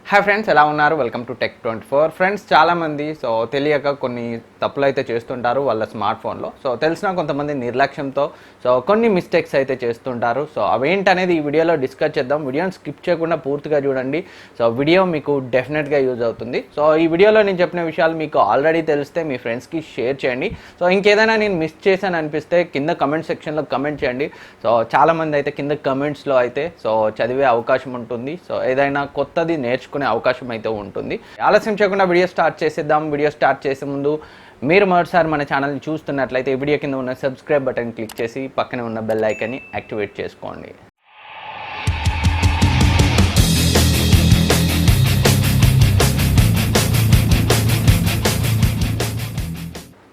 Hi friends, ఎలా ఉన్నారు? Welcome to Tech24. Friends, చాలామంది తెలియక కొన్ని తప్పులు అయితే చేస్తుంటారు వాళ్ళ స్మార్ట్ ఫోన్లో. తెలిసిన కొంతమంది నిర్లక్ష్యంతో కొన్ని మిస్టేక్స్ అయితే చేస్తుంటారు. అవేంటనేది ఈ వీడియోలో డిస్కస్ చేద్దాం. వీడియోని స్కిప్ చేయకుండా పూర్తిగా చూడండి. వీడియో మీకు డెఫినెట్గా యూజ్ అవుతుంది. ఈ వీడియోలో నేను చెప్పిన విషయాలు మీకు ఆల్రెడీ తెలిస్తే మీ ఫ్రెండ్స్కి షేర్ చేయండి. ఇంకేదైనా నేను మిస్ చేశాను అనిపిస్తే కింద కమెంట్ సెక్షన్లో కమెంట్ చేయండి. చాలామంది అయితే కింద కమెంట్స్లో అయితే చదివే అవకాశం ఉంటుంది. ఏదైనా కొత్తది నేర్చుకునే అవకాశం అయితే ఉంటుంది. ఆలస్యం చేయకుండా వీడియో స్టార్ట్ చేసేద్దాం. వీడియో స్టార్ట్ చేసే ముందు మీరు మొదటిసారి మన ఛానల్ని చూస్తున్నట్లయితే వీడియో కింద ఉన్న సబ్స్క్రైబ్ బటన్ క్లిక్ చేసి పక్కనే ఉన్న బెల్ ఐకాన్ని యాక్టివేట్ చేసుకోండి.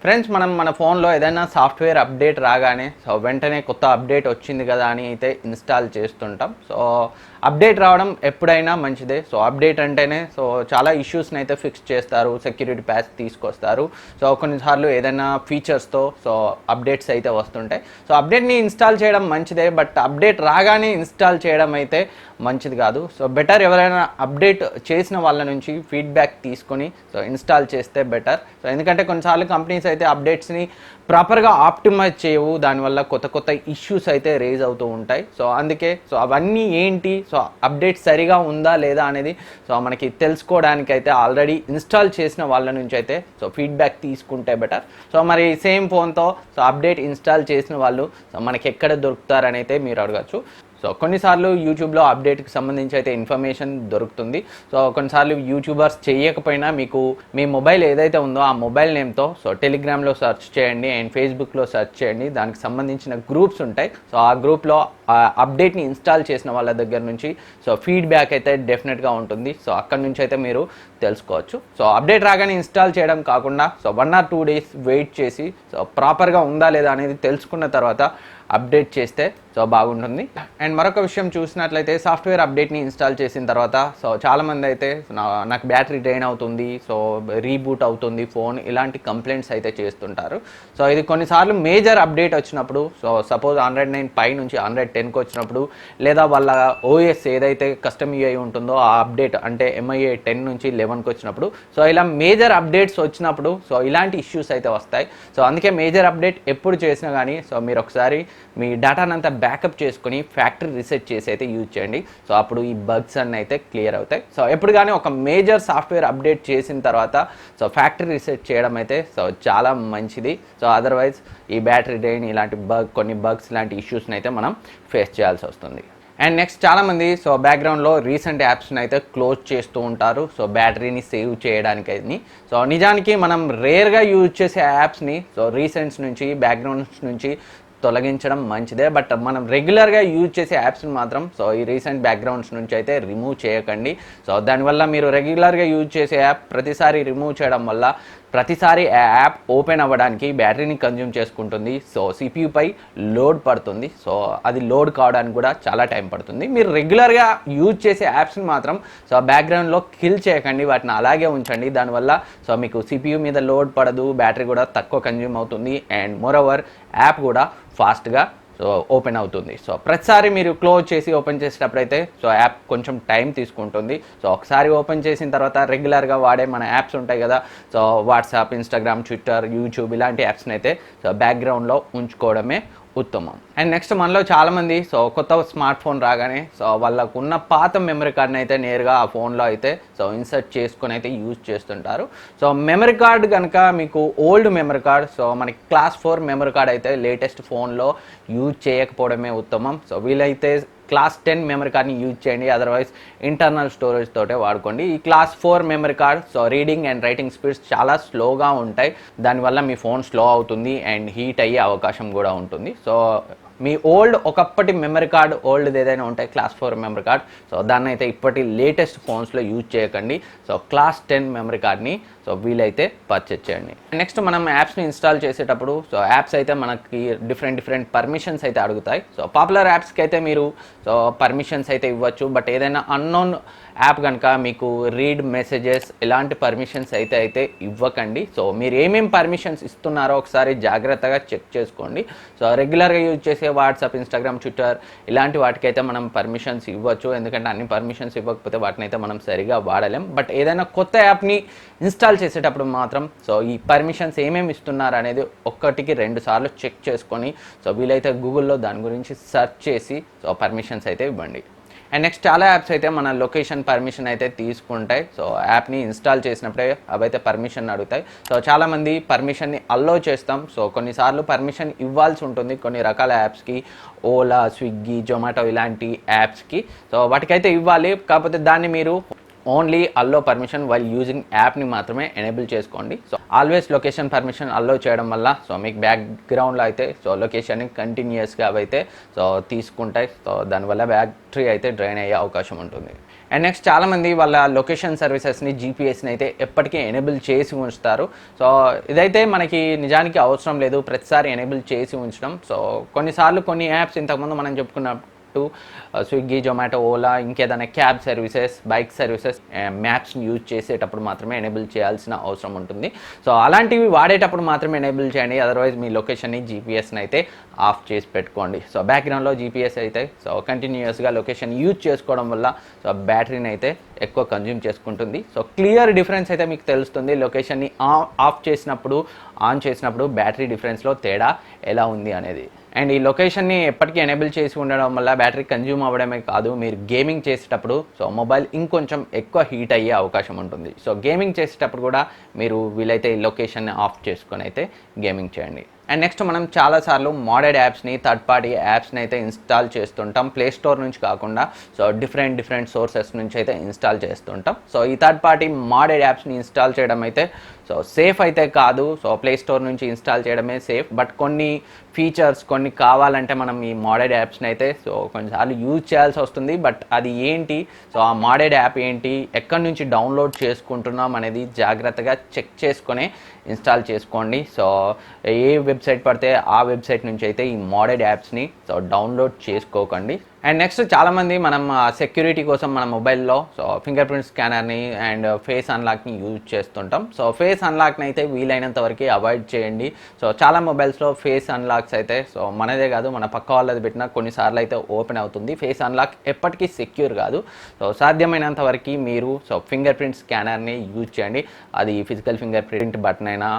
ఫ్రెండ్స్, మనం మన ఫోన్లో ఏదైనా సాఫ్ట్వేర్ అప్డేట్ రాగానే వెంటనే కొత్త అప్డేట్ వచ్చింది కదా అని అయితే ఇన్స్టాల్ చేస్తుంటాం. అప్డేట్ రావడం ఎప్పుడైనా మంచిదే. అప్డేట్ అంటేనే చాలా ఇష్యూస్ని అయితే ఫిక్స్ చేస్తారు, సెక్యూరిటీ ప్యాచ్ తీసుకొస్తారు. కొన్నిసార్లు ఏదైనా ఫీచర్స్తో అప్డేట్స్ అయితే వస్తుంటాయి. అప్డేట్ని ఇన్స్టాల్ చేయడం మంచిదే, బట్ అప్డేట్ రాగానే ఇన్స్టాల్ చేయడం అయితే మంచిది కాదు. బెటర్ ఎవరైనా అప్డేట్ చేసిన వాళ్ళ నుంచి ఫీడ్బ్యాక్ తీసుకొని ఇన్స్టాల్ చేస్తే బెటర్. ఎందుకంటే కొన్నిసార్లు కంపెనీస్ అయితే అప్డేట్స్ని ప్రాపర్గా ఆప్టిమైజ్ చేయవు, దానివల్ల కొత్త కొత్త ఇష్యూస్ అయితే రేజ్ అవుతూ ఉంటాయి. అందుకే అవన్నీ ఏంటి, అప్డేట్ సరిగా ఉందా లేదా అనేది మనకి తెలుసుకోవడానికి అయితే ఆల్రెడీ ఇన్స్టాల్ చేసిన వాళ్ళ నుంచి అయితే ఫీడ్బ్యాక్ తీసుకుంటే బెటర్. మరి సేమ్ ఫోన్తో అప్డేట్ ఇన్స్టాల్ చేసిన వాళ్ళు మనకి ఎక్కడ దొరుకుతారని అయితే మీరు అడగచ్చు. కొన్నిసార్లు యూట్యూబ్లో అప్డేట్కి సంబంధించి అయితే ఇన్ఫర్మేషన్ దొరుకుతుంది. కొన్నిసార్లు యూట్యూబర్స్ చేయకపోయినా మీకు మీ మొబైల్ ఏదైతే ఉందో ఆ మొబైల్ నేమ్తో టెలిగ్రామ్లో సెర్చ్ చేయండి అండ్ ఫేస్బుక్లో సెర్చ్ చేయండి. దానికి సంబంధించిన గ్రూప్స్ ఉంటాయి. ఆ గ్రూప్లో అప్డేట్ని ఇన్స్టాల్ చేసిన వాళ్ళ దగ్గర నుంచి ఫీడ్బ్యాక్ అయితే డెఫినెట్గా ఉంటుంది. అక్కడ నుంచి అయితే మీరు తెలుసుకోవచ్చు. అప్డేట్ రాగానే ఇన్స్టాల్ చేయడం కాకుండా 1 or 2 days వెయిట్ చేసి ప్రాపర్గా ఉందా లేదా అనేది తెలుసుకున్న తర్వాత అప్డేట్ చేస్తే బాగుంటుంది. అండ్ మరొక విషయం చూసినట్లయితే సాఫ్ట్వేర్ అప్డేట్ని ఇన్స్టాల్ చేసిన తర్వాత చాలామంది అయితే నాకు బ్యాటరీ డ్రైన్ అవుతుంది, రీబూట్ అవుతుంది ఫోన్, ఇలాంటి కంప్లైంట్స్ అయితే చేస్తుంటారు. ఇది కొన్నిసార్లు మేజర్ అప్డేట్ వచ్చినప్పుడు, సపోజ్ 109 పై నుంచి 110కి వచ్చినప్పుడు, లేదా వాళ్ళ ఓఎస్ ఏదైతే కస్టమ్ యూఐ ఉంటుందో ఆ అప్డేట్ అంటే MIA 10 నుంచి 11కి వచ్చినప్పుడు, ఇలా మేజర్ అప్డేట్స్ వచ్చినప్పుడు ఇలాంటి ఇష్యూస్ అయితే వస్తాయి. అందుకే మేజర్ అప్డేట్ ఎప్పుడు చేసినా కానీ మీరు ఒకసారి మీ డేటానంతా బ్యాకప్ చేసుకుని ఫ్యాక్టరీ రీసెట్ చేసి అయితే యూజ్ చేయండి. అప్పుడు ఈ బగ్స్ అన్నీ అయితే క్లియర్ అవుతాయి. ఎప్పుడు కానీ ఒక మేజర్ సాఫ్ట్వేర్ అప్డేట్ చేసిన తర్వాత ఫ్యాక్టరీ రీసెట్ చేయడం అయితే చాలా మంచిది. అదర్వైజ్ ఈ బ్యాటరీ డ్రైన్ ఇలాంటి కొన్ని బగ్స్ ఇలాంటి ఇష్యూస్ని అయితే మనం ఫేస్ చేయాల్సి వస్తుంది. అండ్ నెక్స్ట్, చాలామంది బ్యాక్గ్రౌండ్లో రీసెంట్ యాప్స్ని అయితే క్లోజ్ చేస్తూ ఉంటారు బ్యాటరీని సేవ్ చేయడానికని. నిజానికి మనం రేర్గా యూజ్ చేసే యాప్స్ని రీసెంట్స్ నుంచి బ్యాక్గ్రౌండ్స్ నుంచి తొలగించడం మంచిదే. బట్ మనం రెగ్యులర్గా యూజ్ చేసే యాప్స్ని మాత్రం ఈ రీసెంట్ బ్యాక్గ్రౌండ్స్ నుంచి అయితే రిమూవ్ చేయకండి. దానివల్ల మీరు రెగ్యులర్గా యూజ్ చేసే యాప్ ప్రతిసారి రిమూవ్ చేయడం వల్ల ప్రతిసారి ఆ యాప్ ఓపెన్ అవ్వడానికి బ్యాటరీని కన్జ్యూమ్ చేసుకుంటుంది. సిపియుపై లోడ్ పడుతుంది. అది లోడ్ కావడానికి కూడా చాలా టైం పడుతుంది. మీరు రెగ్యులర్గా యూజ్ చేసే యాప్స్ని మాత్రం బ్యాక్గ్రౌండ్లో కిల్ చేయకండి, వాటిని అలాగే ఉంచండి. దానివల్ల మీకు సిపియు మీద లోడ్ పడదు, బ్యాటరీ కూడా తక్కువ కన్జ్యూమ్ అవుతుంది అండ్ మోరోవర్ యాప్ కూడా ఫాస్ట్గా ఓపెన్ అవుతుంది. ప్రతిసారి మీరు క్లోజ్ చేసి ఓపెన్ చేసేటప్పుడైతే యాప్ కొంచెం టైం తీసుకుంటుంది. ఒకసారి ఓపెన్ చేసిన తర్వాత రెగ్యులర్గా వాడే మన యాప్స్ ఉంటాయి కదా, వాట్సాప్, ఇన్స్టాగ్రామ్, ట్విట్టర్, యూట్యూబ్ ఇలాంటి యాప్స్ని అయితే బ్యాక్గ్రౌండ్లో ఉంచుకోవడమే ఉత్తమం. అండ్ నెక్స్ట్, మనలో చాలామంది కొత్త స్మార్ట్ ఫోన్ రాగానే వాళ్ళకు ఉన్న పాత మెమరీ కార్డ్ని అయితే నేరుగా ఆ ఫోన్లో అయితే ఇన్సర్ట్ చేసుకొని అయితే యూజ్ చేస్తుంటారు. మెమరీ కార్డ్ కనుక మీకు ఓల్డ్ మెమరీ కార్డ్, మనకి క్లాస్ 4 మెమరీ కార్డ్ అయితే లేటెస్ట్ ఫోన్లో యూజ్ చేయకపోవడమే ఉత్తమం. వీలైతే క్లాస్ 10 మెమరీ కార్డ్ని యూజ్ చేయండి, అదర్వైజ్ ఇంటర్నల్ స్టోరేజ్ తోటే వాడుకోండి. ఈ class 4 memory card reading and writing speeds చాలా స్లోగా ఉంటాయి. దానివల్ల మీ ఫోన్ స్లో అవుతుంది అండ్ హీట్ అయ్యే అవకాశం కూడా ఉంటుంది. మీ ఒకప్పటి మెమరీ కార్డ్ ఓల్డ్ది ఏదైనా ఉంటాయి క్లాస్ 4 మెమరీ కార్డ్, దాన్ని అయితే ఇప్పటి లేటెస్ట్ ఫోన్స్లో యూజ్ చేయకండి. క్లాస్ 10 మెమరీ కార్డ్ని వీలైతే పర్చేజ్ చేయండి. నెక్స్ట్, మనం యాప్స్ని ఇన్స్టాల్ చేసేటప్పుడు యాప్స్ అయితే మనకి డిఫరెంట్ పర్మిషన్స్ అయితే అడుగుతాయి. పాపులర్ యాప్స్కి అయితే మీరు పర్మిషన్స్ అయితే ఇవ్వచ్చు, బట్ ఏదైనా అన్నోన్ యాప్ కనుక మీకు రీడ్ మెసేజెస్ ఇలాంటి పర్మిషన్స్ అయితే ఇవ్వకండి. సో మీరు ఏమేమి పర్మిషన్స్ ఇస్తున్నారో ఒకసారి జాగ్రత్తగా చెక్ చేసుకోండి. సో రెగ్యులర్గా యూజ్ చేసే వాట్సాప్, ఇన్స్టాగ్రామ్, ట్విట్టర్ ఇలాంటి వాటికైతే మనం పర్మిషన్స్ ఇవ్వచ్చు. ఎందుకంటే అన్ని పర్మిషన్స్ ఇవ్వకపోతే వాటిని అయితే మనం సరిగా వాడలేం. బట్ ఏదైనా కొత్త యాప్ని ఇన్స్టాల్ చేసేటప్పుడు మాత్రం సో ఈ పర్మిషన్స్ ఏమేమి ఇస్తున్నారు అనేది ఒక్కటికి 2 సార్లు చెక్ చేసుకొని సో వీలైతే గూగుల్లో దాని గురించి సెర్చ్ చేసి సో పర్మిషన్స్ అయితే ఇవ్వండి. అండ్ నెక్స్ట్ చాలా యాప్స్ అయితే మన లొకేషన్ పర్మిషన్ అయితే తీసుకుంటాయి. సో యాప్ని ఇన్స్టాల్ చేసినప్పుడే అవైతే పర్మిషన్ అడుగుతాయి. సో చాలామంది పర్మిషన్ని అల్లో చేస్తాం. సో కొన్నిసార్లు పర్మిషన్ ఇవ్వాల్సి ఉంటుంది కొన్ని రకాల యాప్స్కి, ఓలా, స్విగ్గీ, జొమాటో ఇలాంటి యాప్స్కి. సో వాటికైతే ఇవ్వాలి. కాకపోతే దాన్ని మీరు ఓన్లీ అల్లో పర్మిషన్ వైల్ యూజింగ్ యాప్ని మాత్రమే ఎనేబుల్ చేసుకోండి. సో ఆల్వేస్ లొకేషన్ పర్మిషన్ అల్లో చేయడం వల్ల సో మీకు బ్యాక్గ్రౌండ్లో అయితే సో లొకేషన్ని కంటిన్యూస్గా అవైతే సో తీసుకుంటాయి. సో దానివల్ల బ్యాటరీ అయితే డ్రైన్ అయ్యే అవకాశం ఉంటుంది. అండ్ నెక్స్ట్ చాలామంది వాళ్ళ లొకేషన్ సర్వీసెస్ని, జీపీఎస్ని అయితే ఎప్పటికీ ఎనేబుల్ చేసి ఉంచుతారు. సో ఇదైతే మనకి నిజానికి అవసరం లేదు ప్రతిసారి ఎనేబుల్ చేసి ఉంచడం. సో కొన్నిసార్లు కొన్ని యాప్స్ ఇంతకుముందు మనం చెప్పుకున్న స్విగ్గీ, జొమాటో, ఓలా, ఇంకేదైనా క్యాబ్ సర్వీసెస్, బైక్ సర్వీసెస్, మ్యాప్స్ని యూజ్ చేసేటప్పుడు మాత్రమే ఎనేబుల్ చేయాల్సిన అవసరం ఉంటుంది. సో అలాంటివి వాడేటప్పుడు మాత్రమే ఎనేబుల్ చేయండి. అదర్వైజ్ మీ లొకేషన్ని, జీపీఎస్ని అయితే ఆఫ్ చేసి పెట్టుకోండి. సో బ్యాక్గ్రౌండ్లో జీపీఎస్ అయితే సో కంటిన్యూస్గా లొకేషన్ యూజ్ చేసుకోవడం వల్ల సో బ్యాటరీని అయితే ఎక్కువ కన్జ్యూమ్ చేసుకుంటుంది. సో క్లియర్ డిఫరెన్స్ అయితే మీకు తెలుస్తుంది లొకేషన్ని ఆఫ్ చేసినప్పుడు, ఆన్ చేసినప్పుడు బ్యాటరీ డిఫరెన్స్లో తేడా ఎలా ఉంది అనేది. అండ్ ఈ లొకేషన్ని ఎప్పటికీ ఎనేబుల్ చేసి ఉండడం వల్ల బ్యాటరీ కన్జ్యూమ్ అవ్వడమే కాదు, మీరు గేమింగ్ చేసేటప్పుడు సో మొబైల్ ఇంకొంచెం ఎక్కువ హీట్ అయ్యే అవకాశం ఉంటుంది. సో గేమింగ్ చేసేటప్పుడు కూడా మీరు వీలైతే ఈ లొకేషన్ని ఆఫ్ చేసుకొని అయితే గేమింగ్ చేయండి. అండ్ నెక్స్ట్ మనం చాలాసార్లు మోడెడ్ యాప్స్ని, థర్డ్ పార్టీ యాప్స్ని అయితే ఇన్స్టాల్ చేస్తుంటాం. ప్లే స్టోర్ నుంచి కాకుండా సో డిఫరెంట్ సోర్సెస్ నుంచి అయితే ఇన్స్టాల్ చేస్తుంటాం. సో ఈ థర్డ్ పార్టీ మోడెడ్ యాప్స్ని ఇన్స్టాల్ చేయడం అయితే సో సేఫ్ అయితే కాదు. సో ప్లే స్టోర్ నుంచి ఇన్స్టాల్ చేయడమే సేఫ్. బట్ కొన్ని ఫీచర్స్ కొన్ని కావాలంటే మనం ఈ మోడెడ్ యాప్స్ని అయితే సో కొన్నిసార్లు యూజ్ చేయాల్సి వస్తుంది. బట్ అది ఏంటి, సో ఆ మోడెడ్ యాప్ ఏంటి, ఎక్కడి నుంచి డౌన్లోడ్ చేసుకుంటున్నాం అనేది జాగ్రత్తగా చెక్ చేసుకొని ఇన్స్టాల్ చేసుకోండి. సో ఏ వెబ్సైట్ పడితే ఆ వెబ్సైట్ నుంచి అయితే ఈ మోడెడ్ యాప్స్ని సో డౌన్లోడ్ చేసుకోకండి. అండ్ నెక్స్ట్ చాలామంది మనం సెక్యూరిటీ కోసం మన మొబైల్లో సో ఫింగర్ ప్రింట్ స్కానర్ని అండ్ ఫేస్ అన్లాక్ని యూజ్ చేస్తుంటాం. సో ఫేస్ అన్లాక్ని అయితే వీలైనంత వరకు అవాయిడ్ చేయండి. సో చాలా మొబైల్స్లో ఫేస్ అన్లాక్స్ అయితే సో మనదే కాదు, మన పక్క వాళ్ళది పెట్టినా కొన్నిసార్లు అయితే ఓపెన్ అవుతుంది. ఫేస్ అన్లాక్ ఎప్పటికీ సెక్యూర్ కాదు. సో సాధ్యమైనంత వరకు మీరు సో ఫింగర్ ప్రింట్ స్కానర్ని యూజ్ చేయండి. అది ఫిజికల్ ఫింగర్ ప్రింట్ బటన్ అయినా,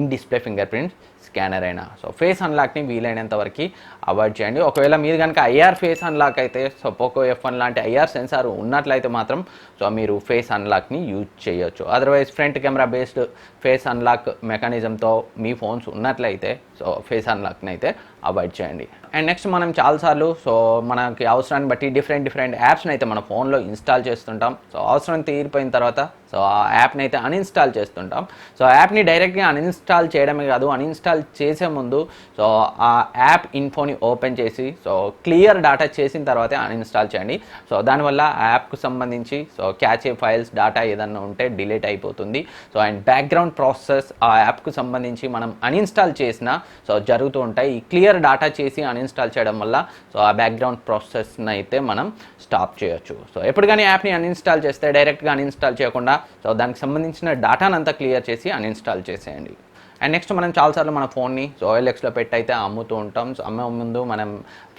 in display finger print scanner అయినా. సో ఫేస్ అన్లాక్ని వీలైనంత వరకు అవాయిడ్ చేయండి. ఒకవేళ మీరు కనుక ఐఆర్ ఫేస్ అన్లాక్ అయితే సో పోకో F1 లాంటి ఐఆర్ సెన్సార్ ఉన్నట్లయితే మాత్రం సో మీరు ఫేస్ అన్లాక్ని యూజ్ చేయొచ్చు. Otherwise front camera based face unlock మెకానిజంతో మీ ఫోన్స్ ఉన్నట్లయితే సో ఫేస్ అన్లాక్ని అయితే అవాయిడ్ చేయండి. అండ్ నెక్స్ట్ మనం చాలాసార్లు సో మనకి అవసరాన్ని బట్టి డిఫరెంట్ యాప్స్ని అయితే మన ఫోన్లో ఇన్స్టాల్ చేస్తుంటాం. సో అవసరం తీరిపోయిన తర్వాత సో ఆ యాప్ని అయితే అన్ఇన్స్టాల్ చేస్తుంటాం. సో యాప్ని డైరెక్ట్గా అన్ఇన్స్టాల్ చేయడమే కాదు, అన్ఇన్స్టాల్ చేసే ముందు సో ఆ యాప్ ఇన్ఫోని ఓపెన్ చేసి సో క్లియర్ డేటా చేసిన తర్వాతే అన్ఇన్స్టాల్ చేయండి. సో దానివల్ల ఆ యాప్కు సంబంధించి సో క్యాచే ఫైల్స్, డేటా ఏదన్నా ఉంటే డిలీట్ అయిపోతుంది. సో అండ్ బ్యాక్గ్రౌండ్ ప్రాసెస్ ఆ యాప్కు సంబంధించి మనం అన్ఇన్స్టాల్ చేసినా సో జరుగుతూ ఉంటాయి. ఈ క్లియర్ డేటా చేసి అన్ఇన్స్టాల్ చేయడం వల్ల సో ఆ బ్యాక్గ్రౌండ్ ప్రాసెస్ని అయితే మనం స్టాప్ చేయొచ్చు. సో ఎప్పుడు కానీ యాప్ని అన్ఇన్స్టాల్ చేస్తే డైరెక్ట్గా అన్ఇన్స్టాల్ చేయకుండా సో దానికి సంబంధించిన డేటాను అంతా క్లియర్ చేసి అన్ఇన్స్టాల్ చేసేయండి. అండ్ నెక్స్ట్ మనం చాలాసార్లు మన ఫోన్ని సో OLXలో పెట్టి అయితే అమ్ముతూ ఉంటాం. సో అమ్మే ముందు మనం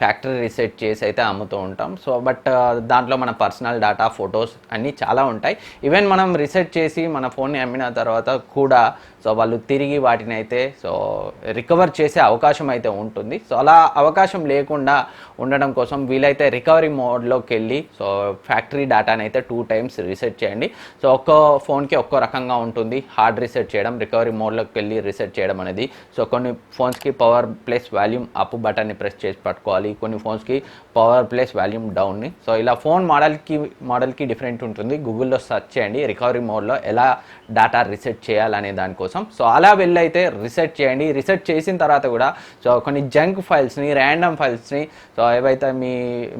ఫ్యాక్టరీ రీసెట్ చేసి అయితే అమ్ముతూ ఉంటాం. సో బట్ దాంట్లో మన పర్సనల్ డేటా, ఫొటోస్ అన్నీ చాలా ఉంటాయి. ఈవెన్ మనం రీసెట్ చేసి మన ఫోన్ని అమ్మిన తర్వాత కూడా సో వాళ్ళు తిరిగి వాటిని అయితే సో రికవర్ చేసే అవకాశం అయితే ఉంటుంది. సో అలా అవకాశం లేకుండా ఉండడం కోసం వీలైతే రికవరీ మోడ్లోకి వెళ్ళి సో ఫ్యాక్టరీ డేటాని అయితే 2 times రీసెట్ చేయండి. సో ఒక్కో ఫోన్కి ఒక్కో రకంగా ఉంటుంది. హార్డ్ రీసెట్ చేయడం, రికవరీ మోడ్లోకి వెళ్ళి రీసెట్ చేయడం అనేది. సో కొన్ని ఫోన్స్కి పవర్ ప్లస్ వాల్యూమ్ అప్ బటన్ని ప్రెస్ చేసి పట్టుకోవాలి, కొన్ని ఫోన్స్కి పవర్ ప్లస్ వాల్యూమ్ డౌన్ని. సో ఇలా ఫోన్ మోడల్కి డిఫరెంట్ ఉంటుంది. గూగుల్లో సెర్చ్ చేయండి రికవరీ మోడ్లో ఎలా డేటా రీసెట్ చేయాలనే దానికోసం. కోసం. సో అలా వెళ్ళైతే రీసెర్చ్ చేయండి. రీసెర్చ్ చేసిన తర్వాత కూడా సో కొన్ని జంక్ ఫైల్స్ని, ర్యాండమ్ ఫైల్స్ని, సో ఏవైతే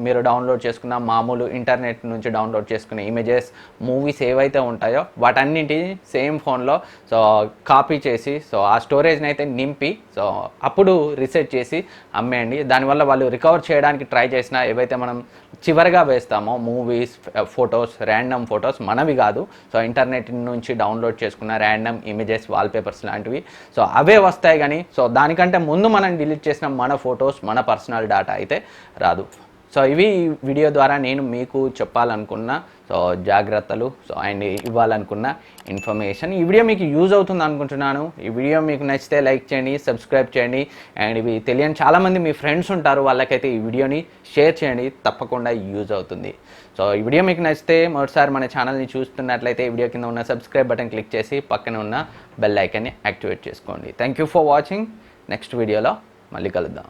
మీరు డౌన్లోడ్ చేసుకున్న మామూలు ఇంటర్నెట్ నుంచి డౌన్లోడ్ చేసుకున్న ఇమేజెస్, మూవీస్ ఏవైతే ఉంటాయో వాటన్నింటినీ సేమ్ ఫోన్లో సో కాపీ చేసి సో ఆ స్టోరేజ్ని అయితే నింపి సో అప్పుడు రీసెర్చ్ చేసి అమ్మేయండి. దానివల్ల వాళ్ళు రికవర్ చేయడానికి ట్రై చేసిన ఏవైతే మనం చివరిగా వేస్తామో మూవీస్, ఫొటోస్, ర్యాండమ్ ఫొటోస్ మనవి కాదు, సో ఇంటర్నెట్ నుంచి డౌన్లోడ్ చేసుకున్న ర్యాండమ్ ఇమేజెస్, వాల్పేపర్స్ లాంటివి, సో అవే వస్తాయి. కానీ సో దానికంటే ముందు మనం డిలీట్ చేసిన మన ఫొటోస్, మన పర్సనల్ డేటా అయితే రాదు. సో ఇవి వీడియో ద్వారా నేను మీకు చెప్పాలనుకున్న సో జాగ్రత్తలు, సో అండ్ ఇవ్వాలనుకున్న ఇన్ఫర్మేషన్. ఈ వీడియో మీకు యూజ్ అవుతుంది అనుకుంటున్నాను. ఈ వీడియో మీకు నచ్చితే లైక్ చేయండి, సబ్స్క్రైబ్ చేయండి. అండ్ ఇవి తెలియని చాలామంది మీ ఫ్రెండ్స్ ఉంటారు, వాళ్ళకైతే ఈ వీడియోని షేర్ చేయండి, తప్పకుండా యూజ్ అవుతుంది. సో ఈ వీడియో మీకు నచ్చితే మొదటిసారి మన ఛానల్ని చూస్తున్నట్లయితే ఈ వీడియో కింద ఉన్న సబ్స్క్రైబ్ బటన్ క్లిక్ చేసి పక్కన ఉన్న బెల్ ఐకాన్ని యాక్టివేట్ చేసుకోండి. Thank you for watching. Next వీడియోలో మళ్ళీ కలుద్దాం.